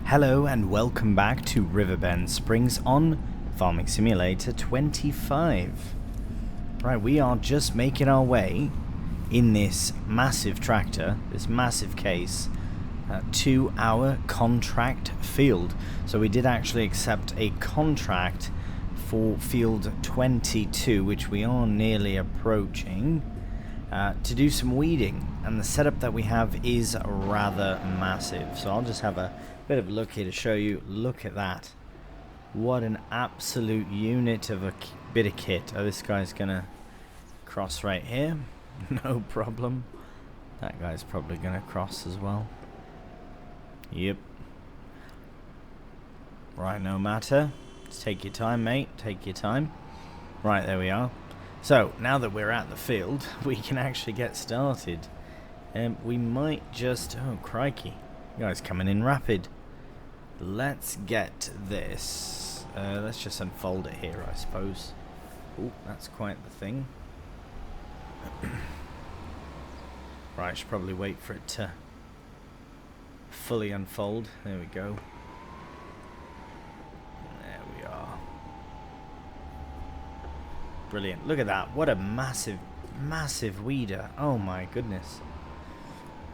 Hello and welcome back to Riverbend Springs on Farming Simulator 25. Right, we are just making our way in this massive tractor, this massive case, to our contract field. So we did actually accept a contract for field 22, which we are nearly approaching, to do some weeding. And the setup that we have is rather massive. So I'll just have a bit of a look here to show you. Look at that. What an absolute unit of a bit of kit. Oh, this guy's gonna cross right here. No problem. That guy's probably gonna cross as well. Yep. Right, no matter. Just take your time, mate. Take your time. Right, there we are. So, now that we're at the field, we can actually get started. We might just... Oh, crikey. You guys coming in rapid. Let's get this. Let's just unfold it here, I suppose. Oh, that's quite the thing. Right, I should probably wait for it to fully unfold. There we go. There we are. Brilliant. Look at that. What a massive, massive weeder. Oh my goodness.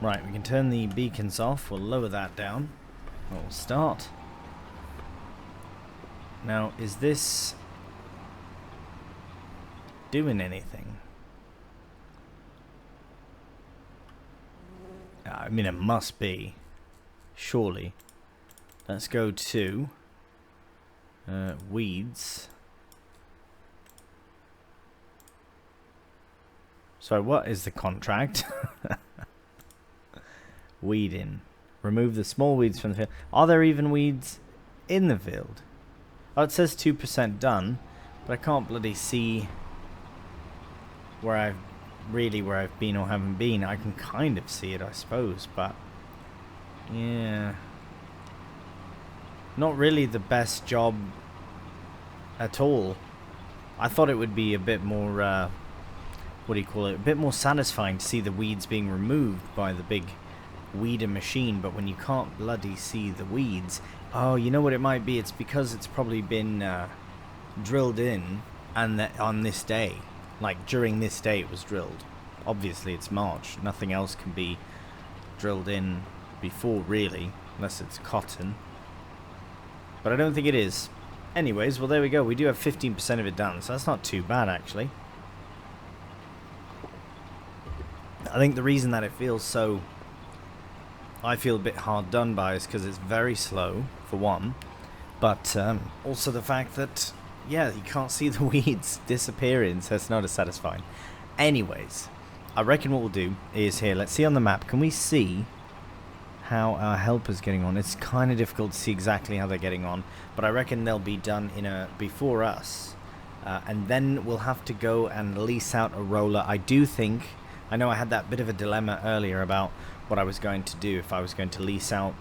Right, we can turn the beacons off. We'll lower that down. We'll start. Now, is this doing anything? I mean, it must be. Surely. Let's go to weeds. So, what is the contract? Weeding. Remove the small weeds from the field. Are there even weeds in the field? Oh, it says 2% done, but I can't bloody see where I've been or haven't been. I can kind of see it, I suppose, but yeah, not really the best job at all. I thought it would be a bit more, what do you call it? A bit more satisfying to see the weeds being removed by the big weeder machine, but when you can't bloody see the weeds, oh, you know what it might be? It's because it's probably been drilled in, and that on this day, like during this day, it was drilled. Obviously, it's March. Nothing else can be drilled in before, really, unless it's cotton. But I don't think it is. Anyways, well, there we go. We do have 15% of it done, so that's not too bad, actually. I think the reason that it feels so... I feel a bit hard done by is because it's very slow, for one. But also the fact that, yeah, you can't see the weeds disappearing, so it's not as satisfying. Anyways, I reckon what we'll do is here, let's see on the map. Can we see how our helper's getting on? It's kind of difficult to see exactly how they're getting on, but I reckon they'll be done before us. And then we'll have to go and lease out a roller. I do think, I know I had that bit of a dilemma earlier about what I was going to do, if I was going to lease out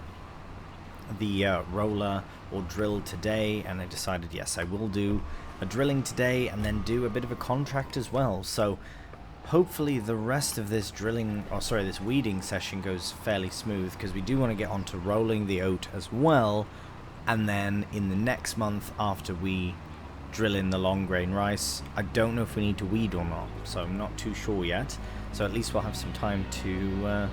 the roller or drill today, and I decided yes, I will do a drilling today and then do a bit of a contract as well. So hopefully the rest of this this weeding session goes fairly smooth, because we do want to get onto rolling the oat as well, and then in the next month after we drill in the long grain rice, I don't know if we need to weed or not, so I'm not too sure yet. So at least we'll have some time to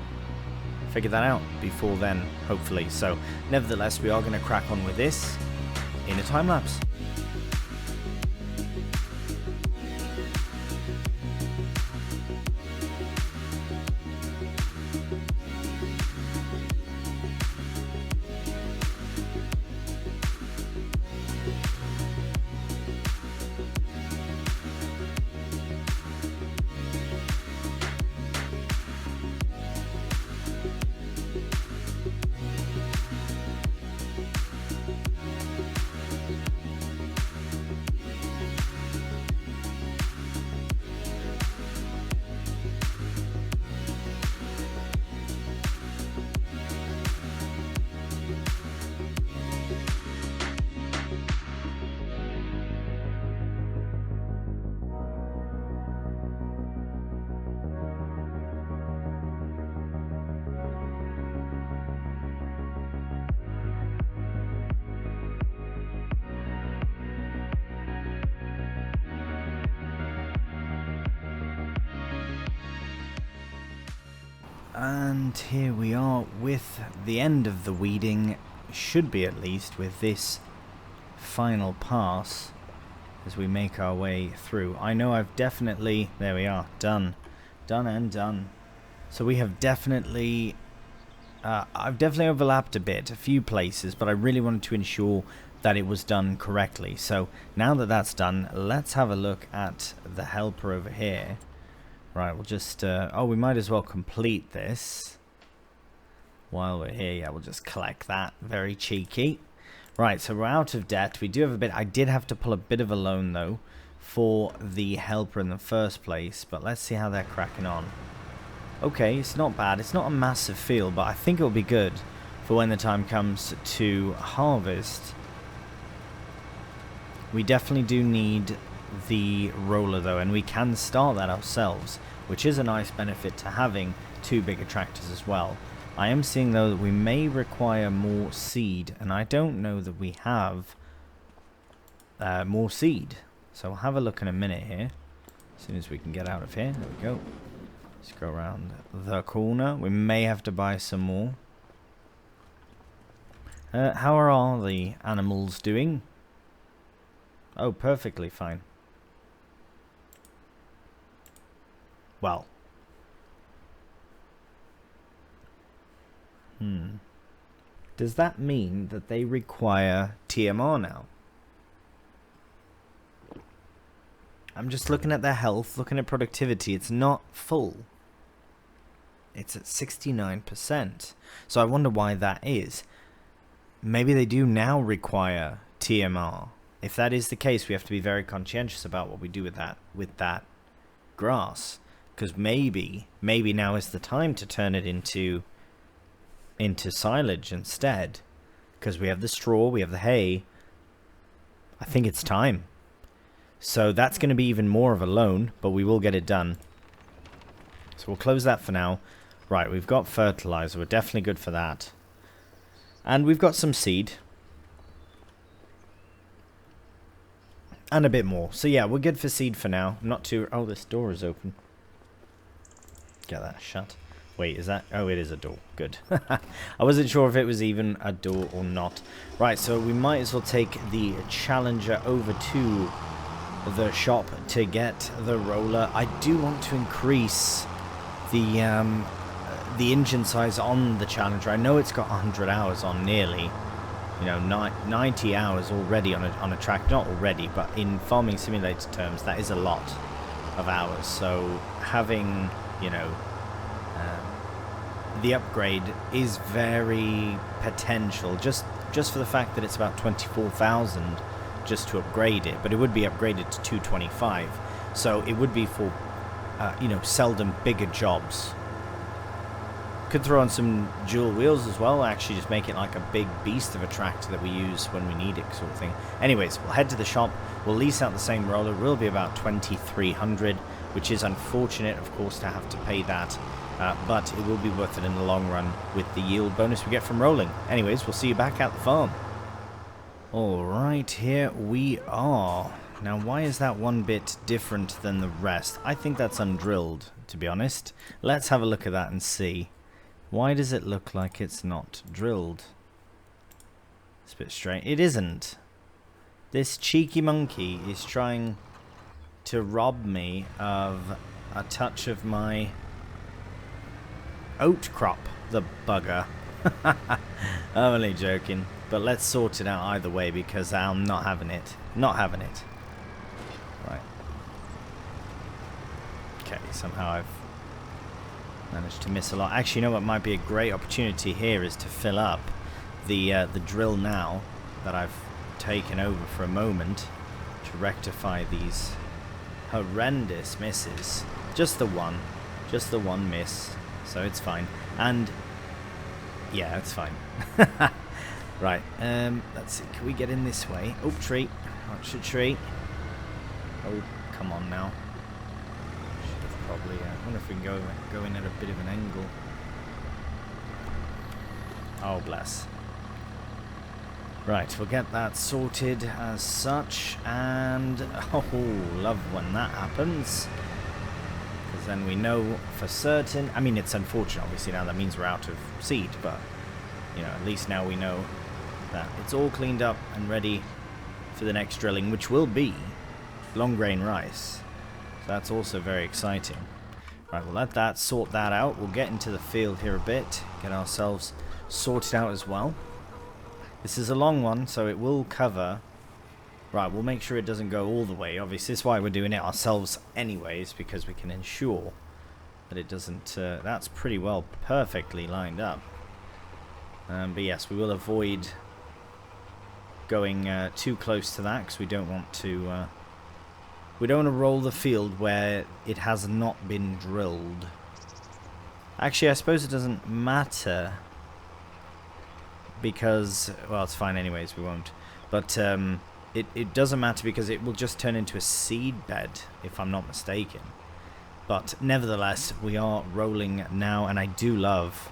figure that out before then, hopefully. So nevertheless, we are going to crack on with this in a time lapse. And here we are with the end of the weeding, should be at least, with this final pass as we make our way through. I know I've definitely, there we are, done and done. So we have definitely, I've definitely overlapped a few places, but I really wanted to ensure that it was done correctly. So now that that's done, let's have a look at the helper over here. Right, we'll just, oh, we might as well complete this while we're here. Yeah, we'll just collect that. Very cheeky. Right, so we're out of debt. We do have a bit. I did have to pull a bit of a loan, though, for the helper in the first place. But let's see how they're cracking on. Okay, it's not bad. It's not a massive field, but I think it'll be good for when the time comes to harvest. We definitely do need the roller, though, and we can start that ourselves, which is a nice benefit to having two bigger tractors as well. I am seeing, though, that we may require more seed, and I don't know that we have more seed. So we'll have a look in a minute here, as soon as we can get out of here. There we go. Let's go around the corner. We may have to buy some more. How are all the animals doing? Oh, perfectly fine. Well. Does that mean that they require TMR now? I'm just looking at their health, looking at productivity. It's not full. It's at 69%. So I wonder why that is. Maybe they do now require TMR. If that is the case, we have to be very conscientious about what we do with that grass, because maybe now is the time to turn it into silage instead, because we have the straw, we have the hay. I think it's time. So that's going to be even more of a loan, but we will get it done. So we'll close that for now. Right, we've got fertilizer. We're definitely good for that. And we've got some seed. And a bit more. So yeah, we're good for seed for now. Not too... Oh, this door is open. Get that shut. Wait, is that... Oh, it is a door. Good. I wasn't sure if it was even a door or not. Right, so we might as well take the Challenger over to the shop to get the roller. I do want to increase the engine size on the Challenger. I know it's got 100 hours on nearly. You know, 90 hours already on a track. Not already, but in Farming Simulator terms, that is a lot of hours. So having, you know, the upgrade is very potential. Just for the fact that it's about 24,000 just to upgrade it. But it would be upgraded to 225. So it would be for, you know, seldom bigger jobs. Could throw on some dual wheels as well, actually just make it like a big beast of a tractor that we use when we need it, sort of thing. Anyways, we'll head to the shop, we'll lease out the same roller. It will be about 2,300, which is unfortunate, of course, to have to pay that, but it will be worth it in the long run with the yield bonus we get from rolling. Anyways, we'll see you back at the farm. Alright, here we are. Now, why is that one bit different than the rest? I think that's undrilled, to be honest. Let's have a look at that and see. Why does it look like it's not drilled? It's a bit strange. It isn't. This cheeky monkey is trying to rob me of a touch of my oat crop, the bugger. I'm only joking. But let's sort it out either way, because I'm not having it. Not having it. Right. Okay, somehow I've managed to miss a lot. Actually, you know what might be a great opportunity here is to fill up the drill now that I've taken over for a moment to rectify these horrendous misses. Just the one miss, so it's fine. And yeah, it's fine. Right, let's see, can we get in this way? Oh, tree. Watch a tree. Oh, come on now. Probably, I wonder if we can go in at a bit of an angle. Oh, bless. Right, we'll get that sorted as such, and oh, love when that happens, because because then we know for certain. I mean, it's unfortunate, obviously, now that means we're out of seed, but, you know, at least now we know that it's all cleaned up and ready for the next drilling, which will be long grain rice. So that's also very exciting. Right, we'll let that sort that out. We'll get into the field here a bit, get ourselves sorted out as well. This is a long one, so it will cover. Right, we'll make sure it doesn't go all the way. Obviously, this is why we're doing it ourselves anyways, because we can ensure that it doesn't. That's pretty well perfectly lined up. But yes, we will avoid going too close to that, because we don't want to. We don't want to roll the field where it has not been drilled. Actually, I suppose it doesn't matter, because, well, it's fine anyways, we won't. But it doesn't matter, because it will just turn into a seed bed, if I'm not mistaken. But nevertheless, we are rolling now, and I do love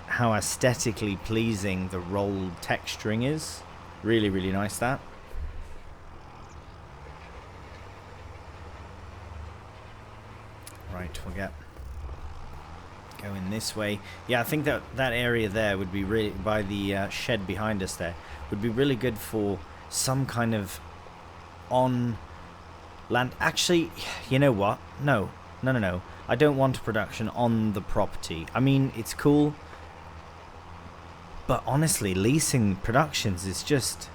how aesthetically pleasing the rolled texturing is. Really, really nice, that. Right, we'll get going this way. Yeah, I think that area there would be really, by the shed behind us there, would be really good for some kind of on land. Actually, you know what? No. I don't want a production on the property. I mean, it's cool, but honestly, leasing productions is just,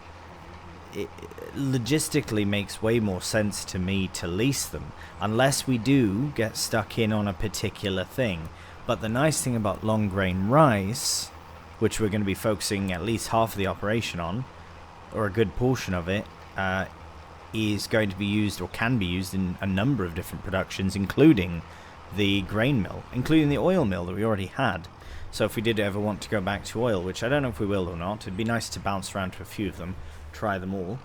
it logistically makes way more sense to me to lease them, unless we do get stuck in on a particular thing. But the nice thing about long grain rice, which we're going to be focusing at least half of the operation on, or a good portion of it, is going to be used, or can be used, in a number of different productions, including the grain mill, including the oil mill that we already had. So if we did ever want to go back to oil, which I don't know if we will or not, it'd be nice to bounce around to a few of them, try them all.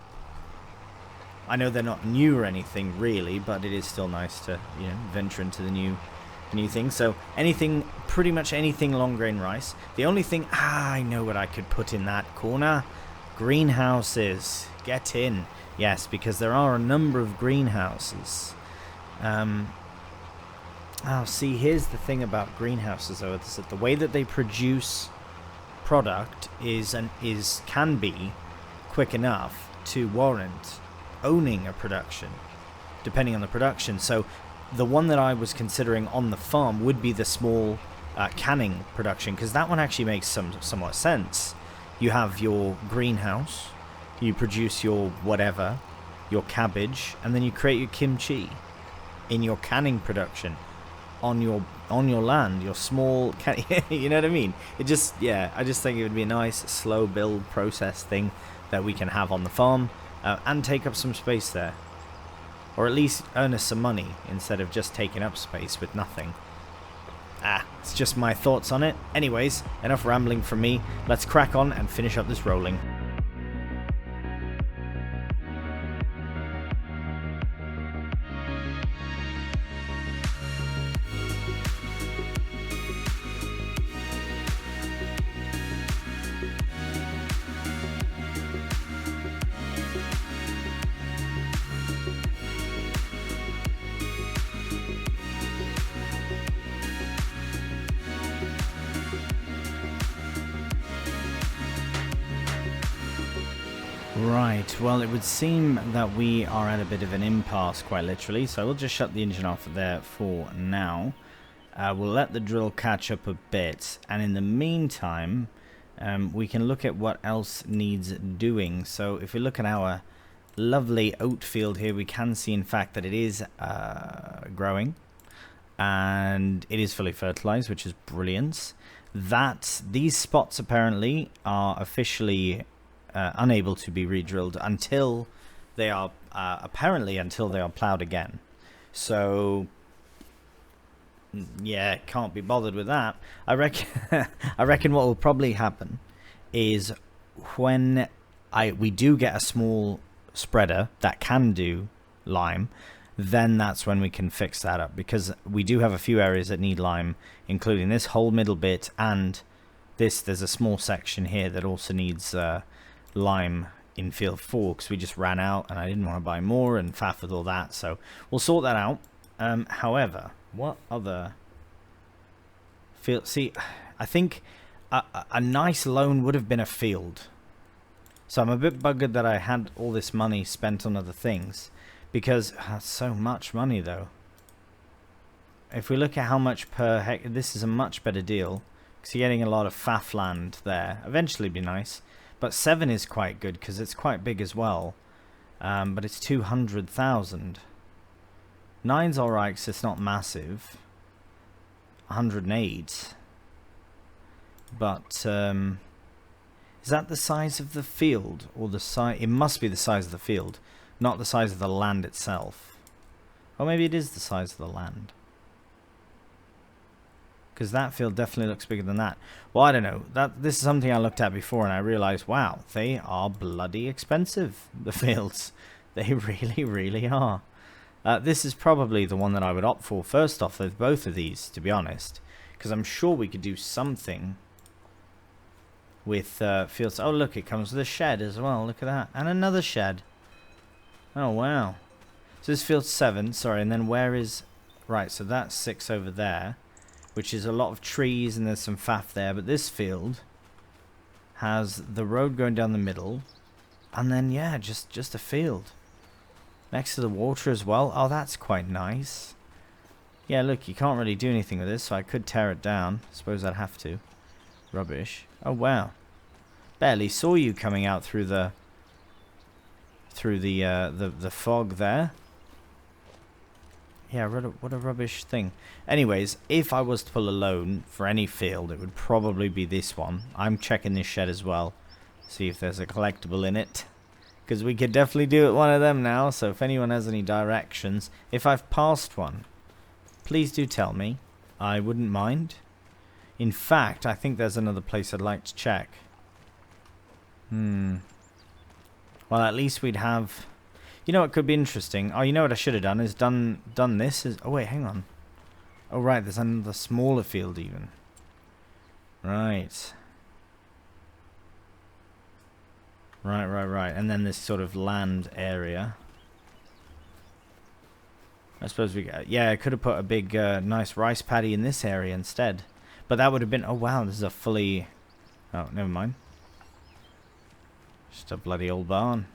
I know they're not new or anything really, but it is still nice to, you know, venture into the new things. So anything, pretty much anything long grain rice. The only thing, I know what I could put in that corner. Greenhouses. Get in. Yes, because there are a number of greenhouses. Oh, see, here's the thing about greenhouses, though, is that the way that they produce product can be quick enough to warrant owning a production, depending on the production. So the one that I was considering on the farm would be the small canning production, because that one actually makes somewhat sense. You have your greenhouse, you produce your whatever, your cabbage, and then you create your kimchi in your canning production on your land, your small you know what I mean? It just, yeah, I just think it would be a nice slow build process thing that we can have on the farm, and take up some space there, or at least earn us some money instead of just taking up space with nothing. It's just my thoughts on it. Anyways, enough rambling from me. Let's crack on and finish up this rolling. Right, well, it would seem that we are at a bit of an impasse, quite literally, so we'll just shut the engine off there for now. We'll let the drill catch up a bit, and in the meantime, we can look at what else needs doing. So if we look at our lovely oat field here, we can see, in fact, that it is growing, and it is fully fertilized, which is brilliant. These spots apparently are officially unable to be re-drilled until they are until they are plowed again. So yeah, can't be bothered with that. I reckon what will probably happen is when we do get a small spreader that can do lime, then that's when we can fix that up, because we do have a few areas that need lime, including this whole middle bit, and there's a small section here that also needs lime in field 4, because we just ran out and I didn't want to buy more and faff with all that. So we'll sort that out. However, what other field? See, I think a nice loan would have been a field. So I'm a bit buggered that I had all this money spent on other things, because that's so much money though. If we look at how much per hectare, this is a much better deal, because you're getting a lot of faff land there. Eventually be nice, but 7 is quite good because it's quite big as well. But it's 200,000. 9's alright because it's not massive. 108. But is that the size of the field, or the size? It must be the size of the field, not the size of the land itself. Or maybe it is the size of the land, because that field definitely looks bigger than that. Well, I don't know. This is something I looked at before, and I realized, wow, they are bloody expensive. The fields, they really, really are. This is probably the one that I would opt for first off of both of these, to be honest, because I'm sure we could do something with fields. Oh, look, it comes with a shed as well. Look at that. And another shed. Oh, wow. So this field's 7, sorry, and then where is... Right, so that's 6 over there, which is a lot of trees, and there's some faff there. But this field has the road going down the middle, and then, yeah, just a field. Next to the water as well. Oh, that's quite nice. Yeah, look, you can't really do anything with this, so I could tear it down. Suppose I'd have to. Rubbish. Oh, wow. Barely saw you coming out through the fog there. Yeah, what a rubbish thing. Anyways, if I was to pull a loan for any field, it would probably be this one. I'm checking this shed as well. See if there's a collectible in it, because we could definitely do it one of them now. So if anyone has any directions, if I've passed one, please do tell me. I wouldn't mind. In fact, I think there's another place I'd like to check. Well, at least we'd have... You know what could be interesting? Oh, you know what I should have done is done this. Oh, wait, hang on. Oh, right, there's another smaller field even. Right. Right. And then this sort of land area. I suppose we... Yeah, I could have put a big, nice rice paddy in this area instead. But that would have been... Oh, wow, this is a fully... Oh, never mind. Just a bloody old barn.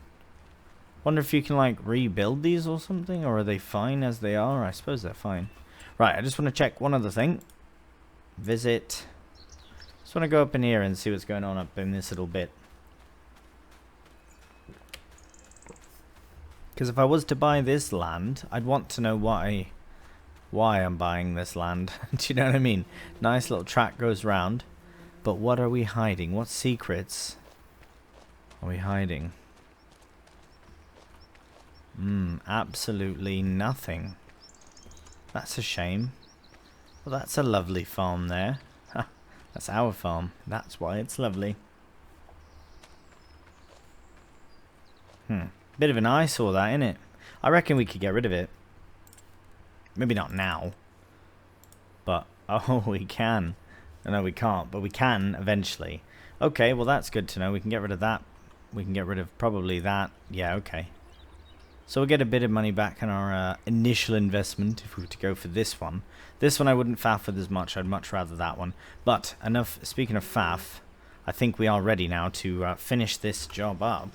Wonder if you can, like, rebuild these or something? Or are they fine as they are? I suppose they're fine. Right, I just want to check one other thing. Visit. Just want to go up in here and see what's going on up in this little bit. Because if I was to buy this land, I'd want to know why I'm buying this land. Do you know what I mean? Nice little track goes round. But what are we hiding? What secrets are we hiding? Absolutely nothing. That's a shame. Well, that's a lovely farm there. That's our farm. That's why it's lovely. Bit of an eyesore, that, innit? I reckon we could get rid of it. Maybe not now. But, oh, we can. No, we can't, but we can eventually. Okay, well, that's good to know. We can get rid of that. We can get rid of probably that. Yeah, okay. So we'll get a bit of money back on our initial investment if we were to go for this one. This one I wouldn't faff with as much. I'd much rather that one. But enough. Speaking of faff, I think we are ready now to finish this job up.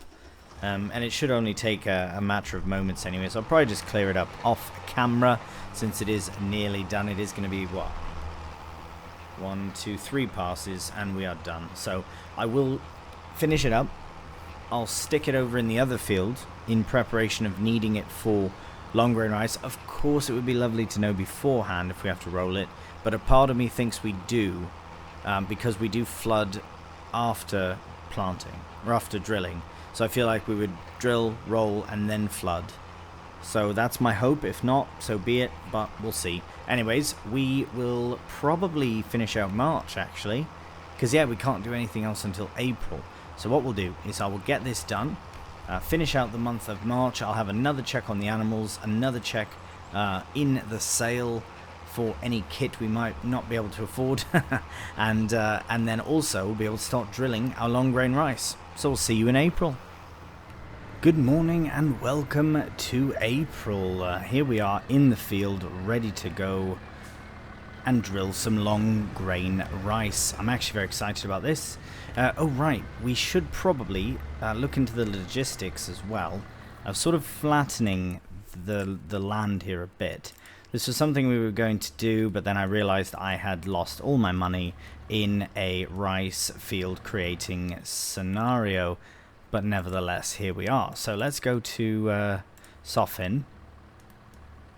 And it should only take a matter of moments anyway. So I'll probably just clear it up off camera since it is nearly done. It is going to be, what? 1, 2, 3 passes and we are done. So I will finish it up. I'll stick it over in the other field in preparation of needing it for long grain rice. Of course, it would be lovely to know beforehand if we have to roll it, but a part of me thinks we do, because we do flood after planting or after drilling. So I feel like we would drill, roll, and then flood. So that's my hope. If not, so be it, but we'll see. Anyways, we will probably finish out March, actually, because, yeah, we can't do anything else until April. So what we'll do is I will get this done, finish out the month of March. I'll have another check on the animals, another check in the sale for any kit we might not be able to afford, and then also we'll be able to start drilling our long grain rice. So we'll see you in April. Good morning and welcome to April. Here we are in the field, ready to go and drill some long grain rice. I'm actually very excited about this. Oh right, we should probably look into the logistics as well of sort of flattening the land here a bit. This was something we were going to do, but then I realized I had lost all my money in a rice field creating scenario. But nevertheless, here we are. So let's go to soften.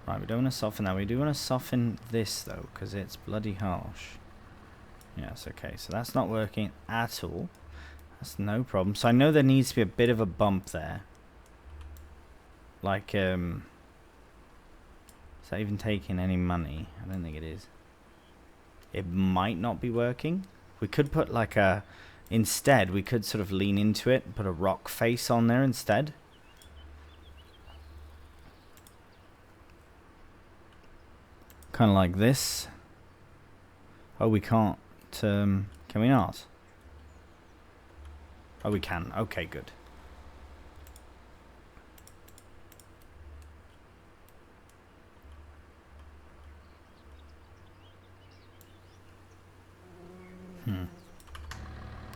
Right, we don't want to soften that. We do want to soften this, though, because it's bloody harsh. Yes, okay. So that's not working at all. That's no problem. So I know there needs to be a bit of a bump there. Like, is that even taking any money? I don't think it is. It might not be working. We could put like a... Instead, we could sort of lean into it and put a rock face on there instead. Kind of like this. Oh, we can't. Can we not? Oh, we can. Okay, good.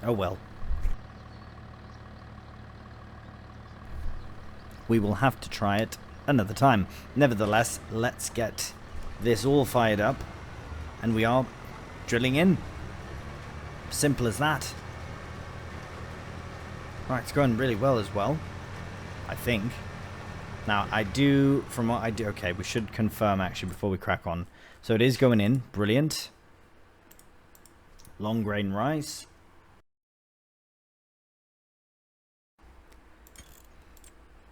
Oh well. We will have to try it another time. Nevertheless, let's get this all fired up. And we are drilling in. Simple as that. Right, it's going really well as well. I think. Now, I do, from what I do... Okay, we should confirm actually before we crack on. So it is going in. Brilliant. Long grain rice.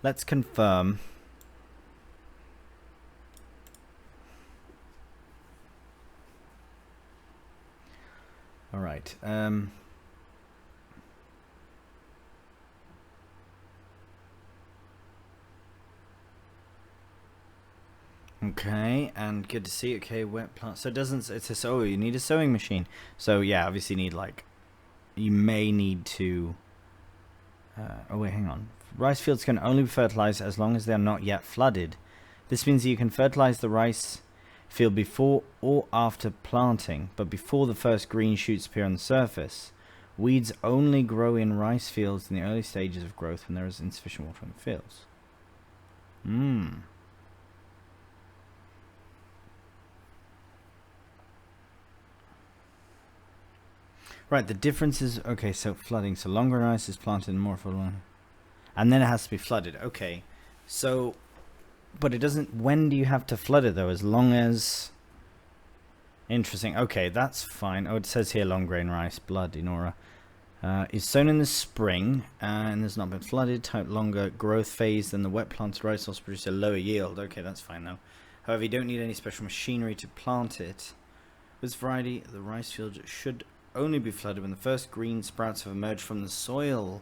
Let's confirm. All right. Okay, and good to see. Okay, wet plant. So it doesn't. It says, oh, you need a sewing machine. So yeah, obviously you need like. You may need to. Oh wait, hang on. Rice fields can only be fertilized as long as they are not yet flooded. This means that you can fertilize the rice field before or after planting, but before the first green shoots appear on the surface. Weeds only grow in rice fields in the early stages of growth when there is insufficient water in the fields. Right, the difference is... Okay, so flooding. So longer rice is planted in more for long. And then it has to be flooded. Okay, so... But it doesn't... When do you have to flood it, though? As long as... Interesting. Okay, that's fine. Oh, it says here long grain rice. Bloody Nora. Is sown in the spring and has not been flooded. Type longer growth phase than the wet planted rice also produce a lower yield. Okay, that's fine, though. However, you don't need any special machinery to plant it. With this variety, the rice field should only be flooded when the first green sprouts have emerged from the soil.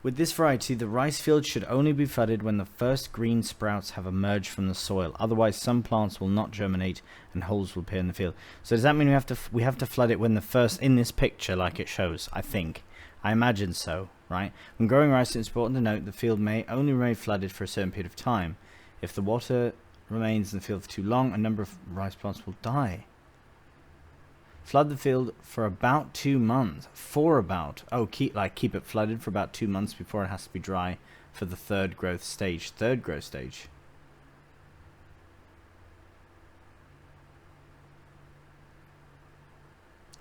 With this variety, the rice field should only be flooded when the first green sprouts have emerged from the soil. Otherwise, some plants will not germinate and holes will appear in the field. So does that mean we have to flood it when the first, in this picture like it shows, I think. I imagine so, right? When growing rice, it's important to note the field may only remain flooded for a certain period of time. If the water remains in the field for too long, a number of rice plants will die. Flood the field for about 2 months. For about... Oh, keep it flooded for about 2 months before it has to be dry for the third growth stage. Third growth stage.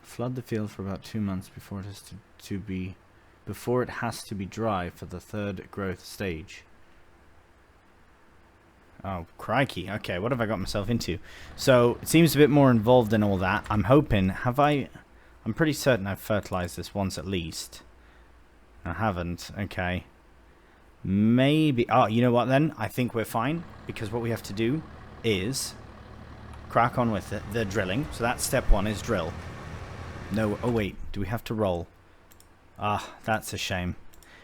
Flood the field for about 2 months before it has before it has to be dry for the third growth stage. Oh, crikey. Okay, what have I got myself into? So, it seems a bit more involved than all that. I'm hoping... I'm pretty certain I've fertilized this once at least. I haven't. Okay. Maybe... Oh, you know what then? I think we're fine. Because what we have to do is... crack on with it. The drilling. So that's step 1 is drill. No... Oh, wait. Do we have to roll? Ah, that's a shame.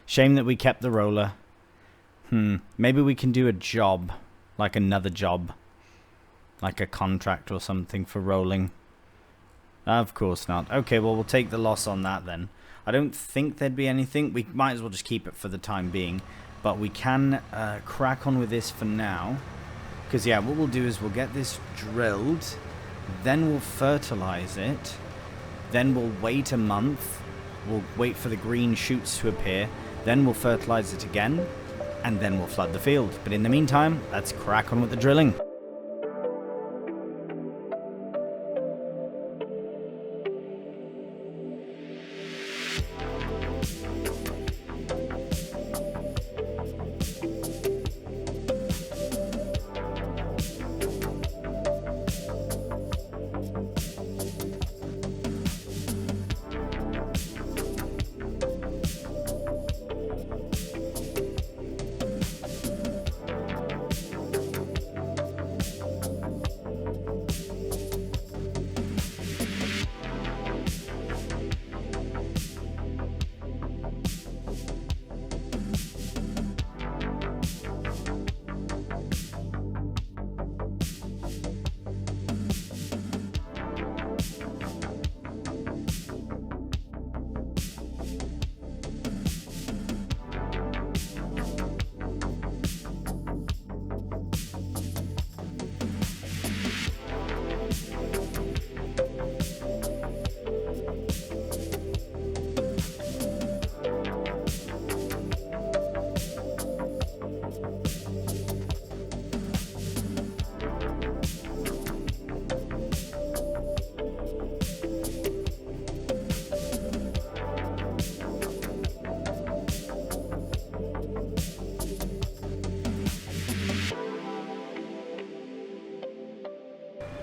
Shame that we kept the roller. Maybe we can do a job. Like another job. Like a contract or something for rolling. Of course not. Okay, well, we'll take the loss on that then. I don't think there'd be anything. We might as well just keep it for the time being. But we can crack on with this for now. Because, yeah, what we'll do is we'll get this drilled. Then we'll fertilize it. Then we'll wait a month. We'll wait for the green shoots to appear. Then we'll fertilize it again. And then we'll flood the field. But in the meantime, let's crack on with the drilling.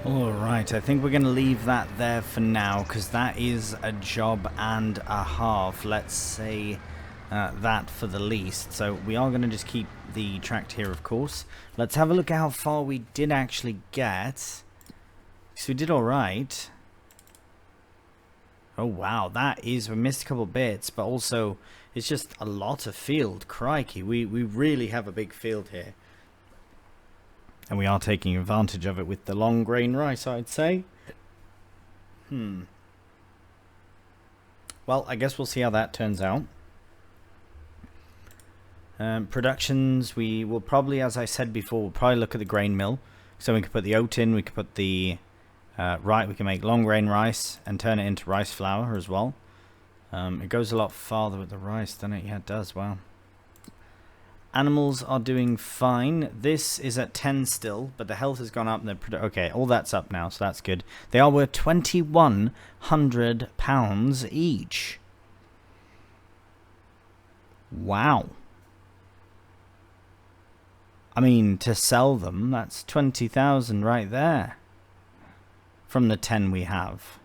Alright, I think we're going to leave that there for now, because that is a job and a half, let's say that for the least. So we are going to just keep the tractor here, of course. Let's have a look at how far we did actually get. So we did alright. Oh wow, we missed a couple bits, but also it's just a lot of field. Crikey, we really have a big field here. And we are taking advantage of it with the long grain rice, I'd say. Well, I guess we'll see how that turns out. Productions, we will probably, as I said before, we'll probably look at the grain mill. So we can put the oat in, we can put the we can make long grain rice and turn it into rice flour as well. It goes a lot farther with the rice, doesn't it? Yeah, it does. Wow. Animals are doing fine. This is at 10 still, but the health has gone up. And okay, all that's up now, so that's good. They are worth £2,100 each. Wow. I mean, to sell them, that's 20,000 right there. From the 10 we have.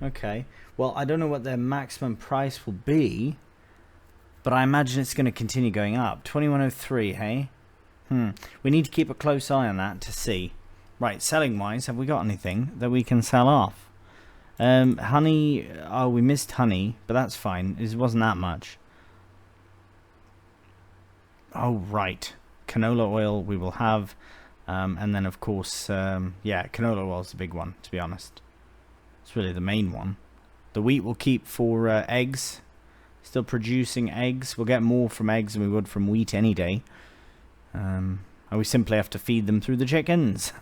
Okay. Well, I don't know what their maximum price will be, but I imagine it's going to continue going up. 2103, hey? We need to keep a close eye on that to see. Right, selling-wise, have we got anything that we can sell off? Honey, oh, we missed honey, but that's fine. It wasn't that much. Oh, right. Canola oil we will have. And then, of course, yeah, canola oil is the big one, to be honest. It's really the main one. The wheat will keep for eggs. Still producing eggs. We'll get more from eggs than we would from wheat any day. And we simply have to feed them through the chickens.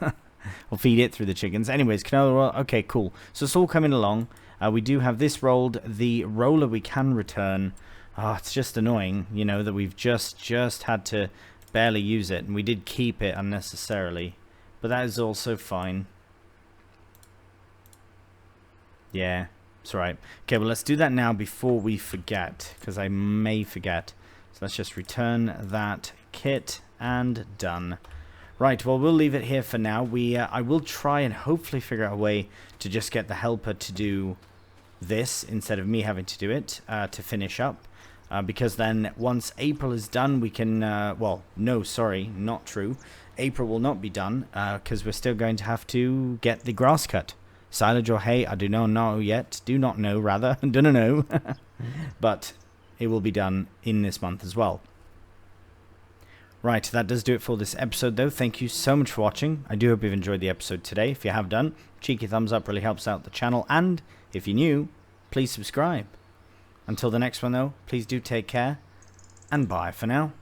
Or feed it through the chickens. Anyways, canola oil. Okay, cool. So it's all coming along. We do have this rolled. The roller we can return. It's just annoying, you know, that we've just had to barely use it. And we did keep it unnecessarily. But that is also fine. Yeah. It's alright. Okay, well, let's do that now before we forget, because I may forget. So let's just return that kit and done. Right, well, we'll leave it here for now. I will try and hopefully figure out a way to just get the helper to do this instead of me having to do it to finish up. Because then once April is done, we can, well, no, sorry, not true. April will not be done because we're still going to have to get the grass cut. Silage or hay, I do not know yet. Do not know, rather. Don't know. But it will be done in this month as well. Right, that does do it for this episode, though. Thank you so much for watching. I do hope you've enjoyed the episode today. If you have done, cheeky thumbs up really helps out the channel. And if you're new, please subscribe. Until the next one, though, please do take care. And bye for now.